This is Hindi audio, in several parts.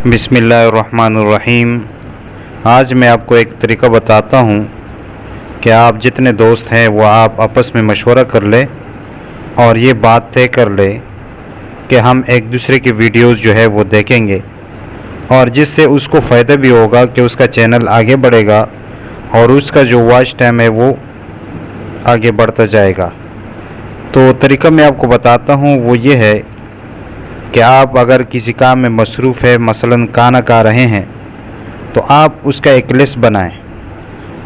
बिस्मिल्लाहिर्रहमानिर्रहीम। आज मैं आपको एक तरीका बताता हूँ कि आप जितने दोस्त हैं वो आप आपस में मशवरा कर लें और ये बात तय कर लें कि हम एक दूसरे की वीडियोस जो है वो देखेंगे, और जिससे उसको फ़ायदा भी होगा कि उसका चैनल आगे बढ़ेगा और उसका जो वॉच टाइम है वो आगे बढ़ता जाएगा। तो तरीका मैं आपको बताता हूँ वो ये है कि आप अगर किसी काम में मसरूफ़ है, मसलन खाना खा रहे हैं, तो आप उसका एक लिस्ट बनाएं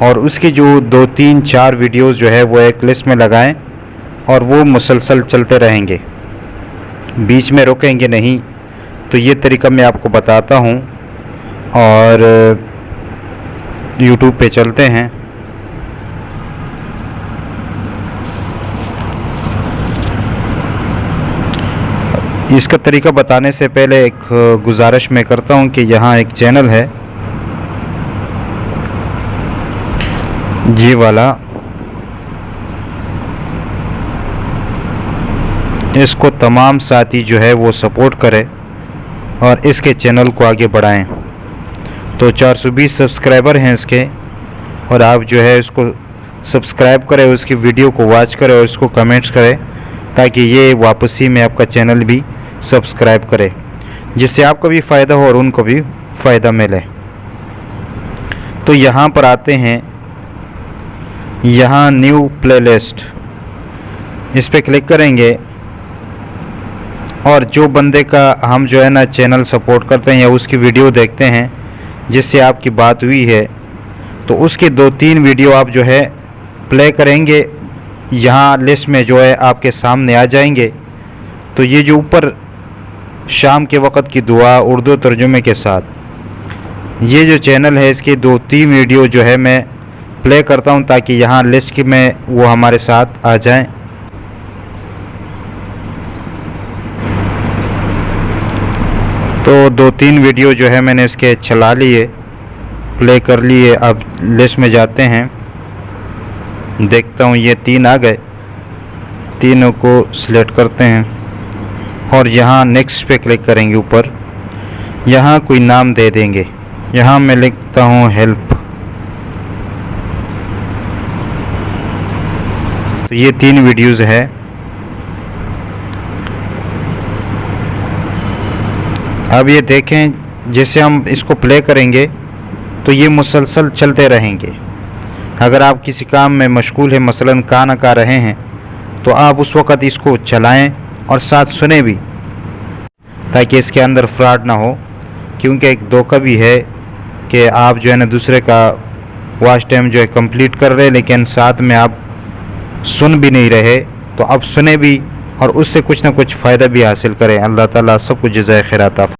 और उसकी जो 2-3-4 वीडियोस जो है वो एक लिस्ट में लगाएं और वो मुसलसल चलते रहेंगे, बीच में रुकेंगे नहीं। तो ये तरीका मैं आपको बताता हूँ और यूट्यूब पे चलते हैं। इसका तरीका बताने से पहले एक गुजारिश मैं करता हूं कि यहाँ एक चैनल है ये वाला, इसको तमाम साथी जो है वो सपोर्ट करें और इसके चैनल को आगे बढ़ाएं। तो 420 सब्सक्राइबर हैं इसके, और आप जो है इसको सब्सक्राइब करें, उसकी वीडियो को वॉच करें और इसको कमेंट्स करें ताकि ये वापसी में आपका चैनल भी सब्सक्राइब करें, जिससे आपको भी फ़ायदा हो और उनको भी फ़ायदा मिले। तो यहाँ पर आते हैं, यहाँ न्यू प्लेलिस्ट, इस पर क्लिक करेंगे और जो बंदे का हम जो है ना चैनल सपोर्ट करते हैं या उसकी वीडियो देखते हैं जिससे आपकी बात हुई है, तो उसके 2-3 वीडियो आप जो है प्ले करेंगे, यहाँ लिस्ट में जो है आपके सामने आ जाएंगे। तो ये जो ऊपर शाम के वक़्त की दुआ उर्दू तर्जुमे के साथ, ये जो चैनल है इसके 2-3 वीडियो जो है मैं प्ले करता हूँ ताकि यहाँ लिस्ट में वो हमारे साथ आ जाएं। तो 2-3 वीडियो जो है मैंने इसके चला लिए, प्ले कर लिए। अब लिस्ट में जाते हैं, देखता हूँ ये 3 आ गए, तीनों को सिलेक्ट करते हैं और यहाँ नेक्स्ट पे क्लिक करेंगे। ऊपर यहाँ कोई नाम दे देंगे, यहाँ मैं लिखता हूँ हेल्प। तो ये 3 वीडियोज़ है। अब ये देखें, जैसे हम इसको प्ले करेंगे तो ये मुसलसल चलते रहेंगे। अगर आप किसी काम में मशगूल है, मसलन खाना खा रहे हैं, तो आप उस वक़्त इसको चलाएं और साथ सुने भी, ताकि इसके अंदर फ्रॉड ना हो। क्योंकि एक धोखा भी है कि आप जो है ना दूसरे का वॉच टाइम जो है कंप्लीट कर रहे हैं लेकिन साथ में आप सुन भी नहीं रहे। तो आप सुने भी और उससे कुछ ना कुछ फ़ायदा भी हासिल करें। अल्लाह ताला सबको जज़ाए खैर अता